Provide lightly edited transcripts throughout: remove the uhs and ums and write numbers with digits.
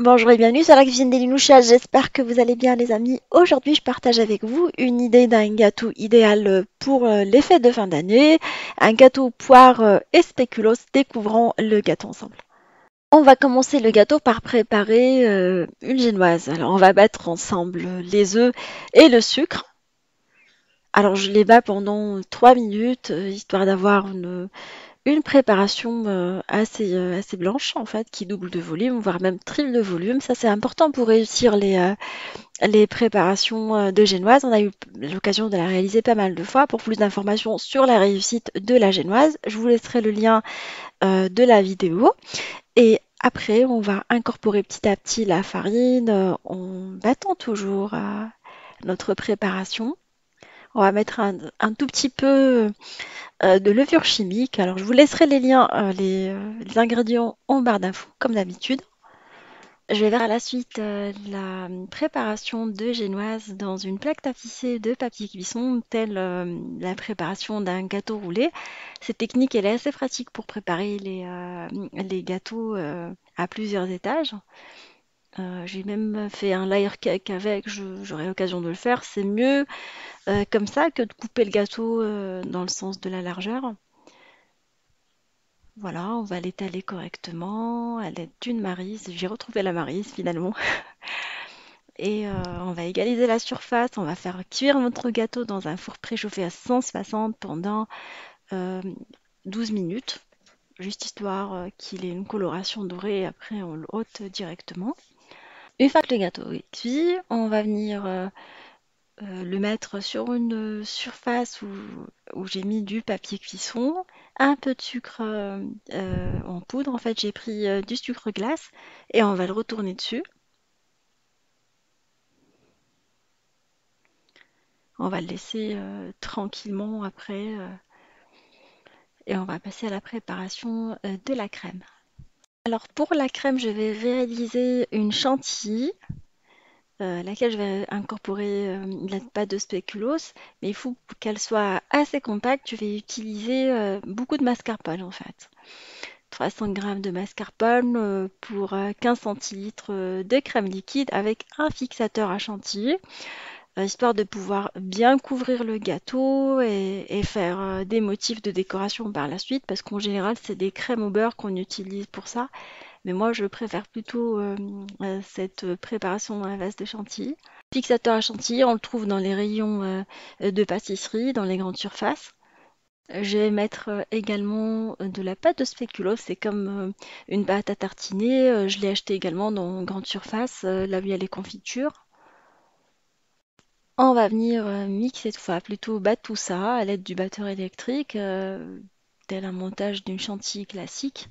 Bonjour et bienvenue sur la cuisine des Linouchas, j'espère que vous allez bien les amis. Aujourd'hui je partage avec vous une idée d'un gâteau idéal pour les fêtes de fin d'année, un gâteau poire et spéculoos, découvrons le gâteau ensemble. On va commencer le gâteau par préparer une génoise. Alors on va battre ensemble les œufs et le sucre. Alors je les bats pendant 3 minutes, histoire d'avoir une préparation assez blanche en fait, qui double de volume, voire même triple de volume. Ça c'est important pour réussir les préparations de génoise. On a eu l'occasion de la réaliser pas mal de fois. Pour plus d'informations sur la réussite de la génoise, je vous laisserai le lien de la vidéo. Et après, on va incorporer petit à petit la farine en battant toujours notre préparation. On va mettre un tout petit peu de levure chimique. Alors, je vous laisserai les liens, les ingrédients en barre d'infos, comme d'habitude. Je vais vers la suite la préparation de génoise dans une plaque tapissée de papier cuisson, telle la préparation d'un gâteau roulé. Cette technique, elle est assez pratique pour préparer les gâteaux à plusieurs étages. J'ai même fait un layer cake avec, j'aurai l'occasion de le faire. C'est mieux comme ça que de couper le gâteau dans le sens de la largeur. Voilà, on va l'étaler correctement à l'aide d'une maryse. J'ai retrouvé la maryse finalement. Et on va égaliser la surface. On va faire cuire notre gâteau dans un four préchauffé à 160 pendant euh, 12 minutes. Juste histoire qu'il ait une coloration dorée. Après, on le ôte directement. Une fois que le gâteau est cuit, on va venir le mettre sur une surface où j'ai mis du papier cuisson, un peu de sucre en poudre. En fait, j'ai pris du sucre glace et on va le retourner dessus. On va le laisser tranquillement après et on va passer à la préparation de la crème. Alors pour la crème, je vais réaliser une chantilly laquelle je vais incorporer la pâte de spéculoos, mais il faut qu'elle soit assez compacte. Je vais utiliser beaucoup de mascarpone en fait. 300 g de mascarpone pour 15 centilitres de crème liquide avec un fixateur à chantilly, histoire de pouvoir bien couvrir le gâteau et faire des motifs de décoration par la suite, parce qu'en général, c'est des crèmes au beurre qu'on utilise pour ça. Mais moi, je préfère plutôt cette préparation à base de chantilly. Fixateur à chantilly, on le trouve dans les rayons de pâtisserie, dans les grandes surfaces. Je vais mettre également de la pâte de spéculoos, c'est comme une pâte à tartiner. Je l'ai acheté également dans grande surface, là où il y a les confitures. On va venir mixer, enfin plutôt battre tout ça à l'aide du batteur électrique, tel un montage d'une chantilly classique.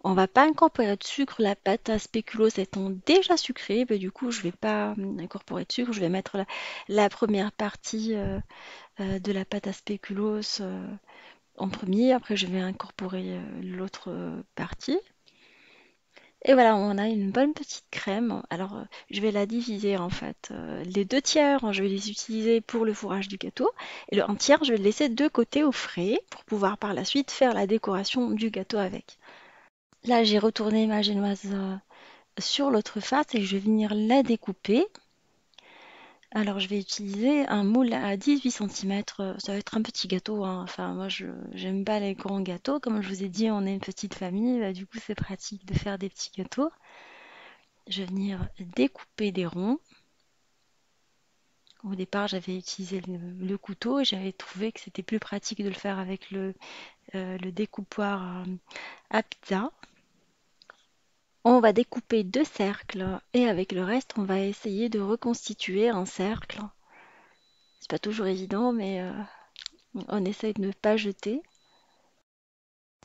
On va pas incorporer de sucre, la pâte à spéculoos étant déjà sucrée, mais du coup je vais pas incorporer de sucre, je vais mettre la première partie de la pâte à spéculoos en premier, après je vais incorporer l'autre partie. Et voilà, on a une bonne petite crème. Alors, je vais la diviser en fait. Les 2 tiers, je vais les utiliser pour le fourrage du gâteau. Et le un tiers, je vais le laisser de côté au frais pour pouvoir par la suite faire la décoration du gâteau avec. Là, j'ai retourné ma génoise sur l'autre face et je vais venir la découper. Alors, je vais utiliser un moule à 18 cm. Ça va être un petit gâteau, hein. Enfin, moi, je j'aime pas les grands gâteaux. Comme je vous ai dit, on est une petite famille. Bah, du coup, c'est pratique de faire des petits gâteaux. Je vais venir découper des ronds. Au départ, j'avais utilisé le couteau et j'avais trouvé que c'était plus pratique de le faire avec le découpoir à pizza. On va découper 2 cercles et avec le reste, on va essayer de reconstituer un cercle. C'est pas toujours évident, mais on essaye de ne pas jeter.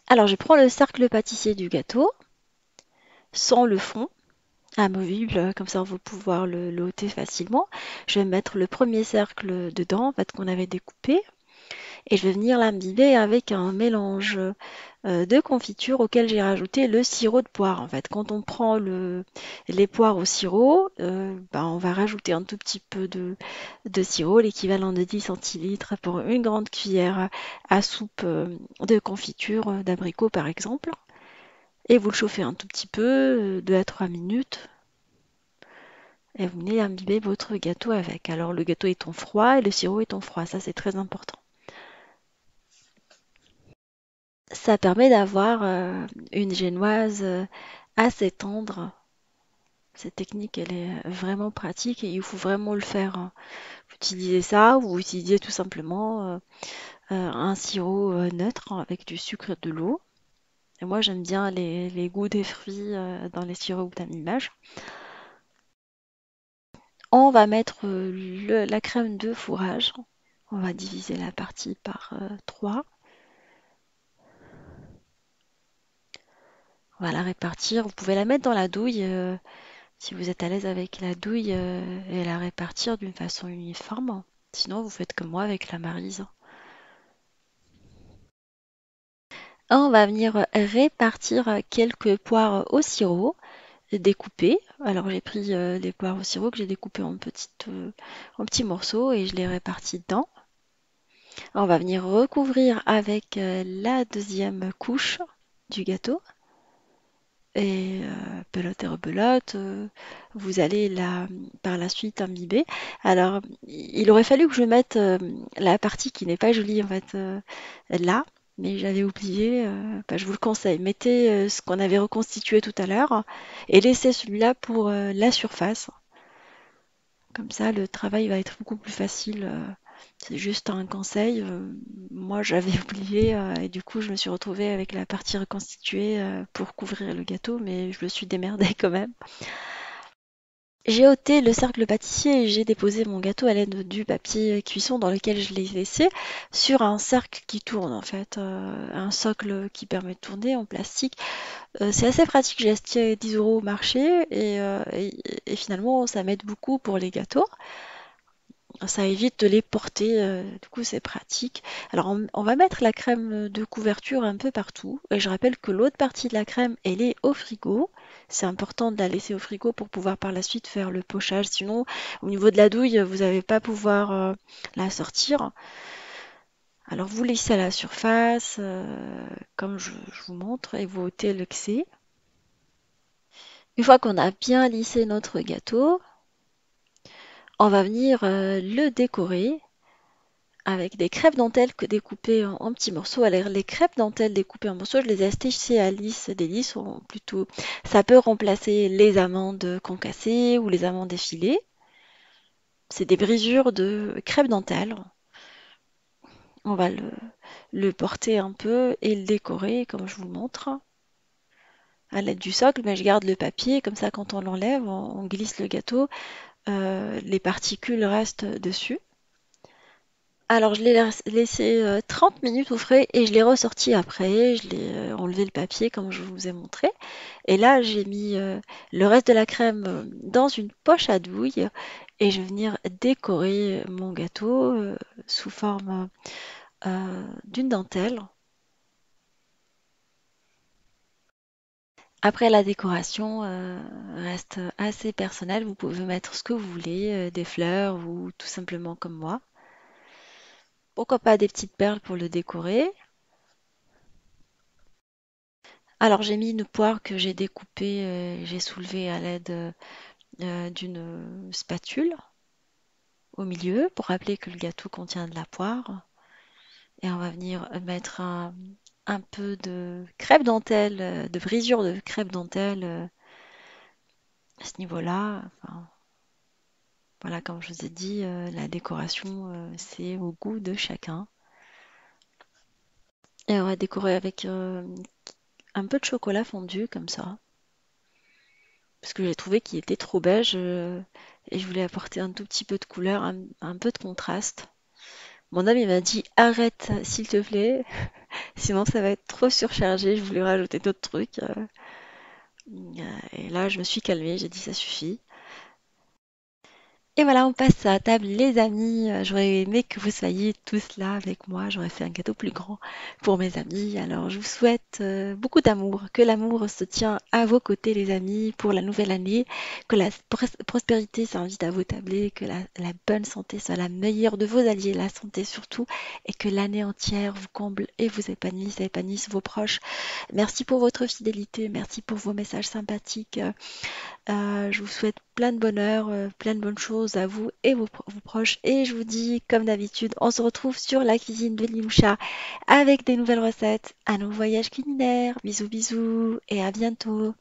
Alors, je prends le cercle pâtissier du gâteau, sans le fond, amovible, comme ça on va pouvoir le ôter facilement. Je vais mettre le premier cercle dedans, en fait, qu'on avait découpé, et je vais venir l'imbiber avec un mélange de confiture auquel j'ai rajouté le sirop de poire. En fait, quand on prend les poires au sirop, ben, on va rajouter un tout petit peu de sirop, l'équivalent de 10 centilitres pour une grande cuillère à soupe de confiture d'abricot par exemple. Et vous le chauffez un tout petit peu, 2 à 3 minutes, et vous venez imbiber votre gâteau avec. Alors le gâteau étant froid et le sirop étant froid, ça c'est très important. Ça permet d'avoir une génoise assez tendre. Cette technique, elle est vraiment pratique et il faut vraiment le faire, hein. Vous utilisez ça ou vous utilisez tout simplement un sirop neutre avec du sucre et de l'eau. Et moi, j'aime bien les goûts des fruits dans les sirops d'amimage. On va mettre la crème de fourrage. On va diviser la partie par 3. On va la répartir. Vous pouvez la mettre dans la douille si vous êtes à l'aise avec la douille et la répartir d'une façon uniforme. Sinon, vous faites comme moi avec la maryse. On va venir répartir quelques poires au sirop découpées. Alors j'ai pris les poires au sirop que j'ai découpées en petits morceaux et je les répartis dedans. On va venir recouvrir avec la deuxième couche du gâteau. Et belote et rebelote, vous allez par la suite imbiber. Alors, il aurait fallu que je mette la partie qui n'est pas jolie en fait là, mais j'avais oublié. Je vous le conseille, mettez ce qu'on avait reconstitué tout à l'heure et laissez celui-là pour la surface. Comme ça, le travail va être beaucoup plus facile. C'est juste un conseil. Moi, j'avais oublié et du coup, je me suis retrouvée avec la partie reconstituée pour couvrir le gâteau, mais je me suis démerdée quand même. J'ai ôté le cercle pâtissier et j'ai déposé mon gâteau à l'aide du papier cuisson dans lequel je l'ai laissé sur un cercle qui tourne en fait, un socle qui permet de tourner en plastique. C'est assez pratique, j'ai acheté 10 € au marché et finalement ça m'aide beaucoup pour les gâteaux. Ça évite de les porter, du coup c'est pratique. Alors on va mettre la crème de couverture un peu partout. Et je rappelle que l'autre partie de la crème, elle est au frigo. C'est important de la laisser au frigo pour pouvoir par la suite faire le pochage. Sinon, au niveau de la douille, vous n'allez pas pouvoir la sortir. Alors vous laissez à la surface, comme je vous montre, et vous ôtez l'excès. Une fois qu'on a bien lissé notre gâteau, on va venir le décorer avec des crêpes dentelles que découpées en petits morceaux. Alors, les crêpes dentelles découpées en morceaux, je les ai achetées chez Alice. Délices, ou plutôt, ça peut remplacer les amandes concassées ou les amandes effilées. C'est des brisures de crêpes dentelles. On va le porter un peu et le décorer comme je vous montre à l'aide du socle, mais je garde le papier, comme ça quand on l'enlève, on glisse le gâteau, les particules restent dessus. Alors, je l'ai laissé 30 minutes au frais et je l'ai ressorti après. Je l'ai enlevé le papier comme je vous ai montré. Et là, j'ai mis le reste de la crème dans une poche à douille et je vais venir décorer mon gâteau sous forme d'une dentelle. Après, la décoration reste assez personnelle. Vous pouvez mettre ce que vous voulez, des fleurs ou tout simplement comme moi. Pourquoi pas des petites perles pour le décorer. Alors j'ai mis une poire que j'ai découpée, j'ai soulevée à l'aide d'une spatule au milieu pour rappeler que le gâteau contient de la poire. Et on va venir mettre un peu de crêpe dentelle, de brisure de crêpe dentelle à ce niveau-là. Enfin, voilà, comme je vous ai dit, la décoration, c'est au goût de chacun. Et on va décorer avec un peu de chocolat fondu comme ça. Parce que j'ai trouvé qu'il était trop beige et je voulais apporter un tout petit peu de couleur, un peu de contraste. Mon homme il m'a dit arrête s'il te plaît, sinon ça va être trop surchargé. Je voulais rajouter d'autres trucs. Et là je me suis calmée, j'ai dit ça suffit. Et voilà, on passe à table, les amis. J'aurais aimé que vous soyez tous là avec moi. J'aurais fait un gâteau plus grand pour mes amis. Alors, je vous souhaite beaucoup d'amour, que l'amour se tient à vos côtés, les amis, pour la nouvelle année, que la prospérité s'invite à vos tablés, que la bonne santé soit la meilleure de vos alliés, la santé surtout, et que l'année entière vous comble et vous épanouisse vos proches. Merci pour votre fidélité, merci pour vos messages sympathiques. Je vous souhaite plein de bonheur, plein de bonnes choses à vous et vos proches. Et je vous dis, comme d'habitude, on se retrouve sur la cuisine de Liloucha avec des nouvelles recettes, un nouveau voyage culinaire. Bisous bisous et à bientôt.